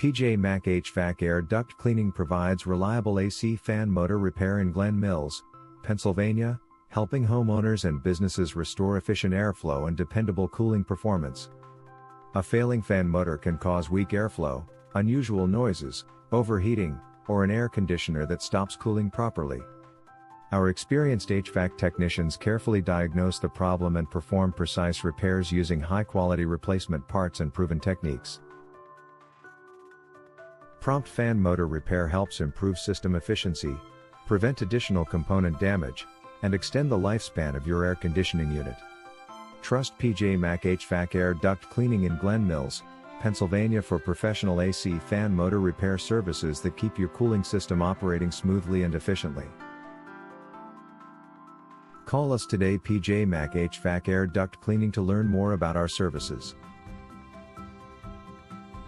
PJ Mac HVAC air duct cleaning provides reliable AC fan motor repair in Glen Mills, Pennsylvania, helping homeowners and businesses restore efficient airflow and dependable cooling performance. A failing fan motor can cause weak airflow, unusual noises, overheating, or an air conditioner that stops cooling properly. Our experienced HVAC technicians carefully diagnose the problem and perform precise repairs using high-quality replacement parts and proven techniques. Prompt fan motor repair helps improve system efficiency, prevent additional component damage, and extend the lifespan of your air conditioning unit. Trust PJ Mac HVAC air duct cleaning in Glen Mills, Pennsylvania for professional AC fan motor repair services that keep your cooling system operating smoothly and efficiently. Call us today, PJ Mac HVAC air duct cleaning, to learn more about our services.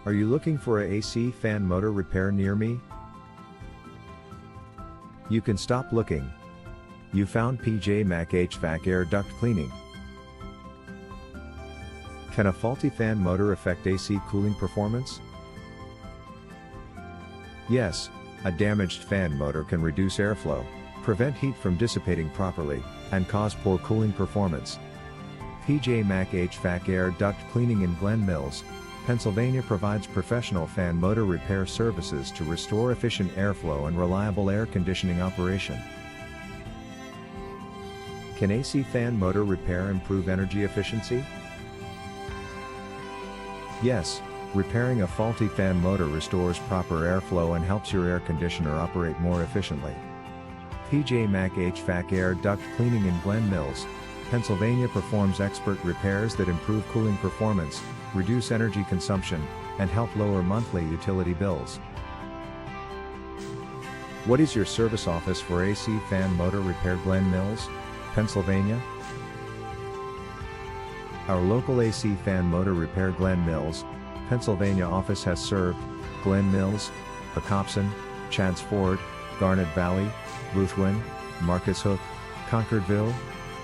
Are you looking for a AC fan motor repair near me? You can stop looking. You found PJ Mac HVAC air duct cleaning. Can a faulty fan motor affect AC cooling performance? Yes, a damaged fan motor can reduce airflow, prevent heat from dissipating properly, and cause poor cooling performance. PJ Mac HVAC air duct cleaning in Glen Mills, Pennsylvania provides professional fan motor repair services to restore efficient airflow and reliable air conditioning operation. Can AC fan motor repair improve energy efficiency? Yes, repairing a faulty fan motor restores proper airflow and helps your air conditioner operate more efficiently. PJ Mac HVAC air duct cleaning in Glen Mills, Pennsylvania performs expert repairs that improve cooling performance, reduce energy consumption, and help lower monthly utility bills. What is your service office for AC fan motor repair? Glen Mills, Pennsylvania. Our local AC fan motor repair Glen Mills, Pennsylvania office has served Glen Mills, Pocopson, Chance Ford, Garnet Valley, Ruthven, Marcus Hook, Concordville,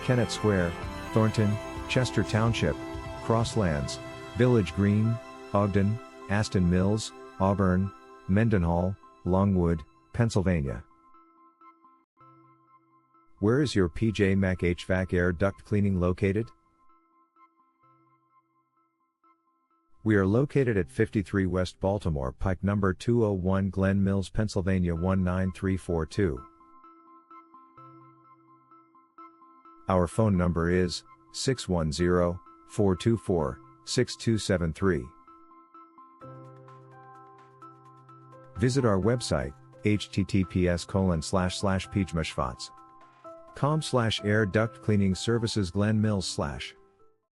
Kennett Square, Thornton, Chester Township, Crosslands, Village Green, Ogden, Aston Mills, Auburn, Mendenhall, Longwood, Pennsylvania. Where is your PJ Mac HVAC air duct cleaning located? We are located at 53 West Baltimore Pike, number 201, Glen Mills, Pennsylvania 19342. Our phone number is 610-424-6273. Visit our website, https://pjmashvats.com/air duct cleaning services Glen Mills/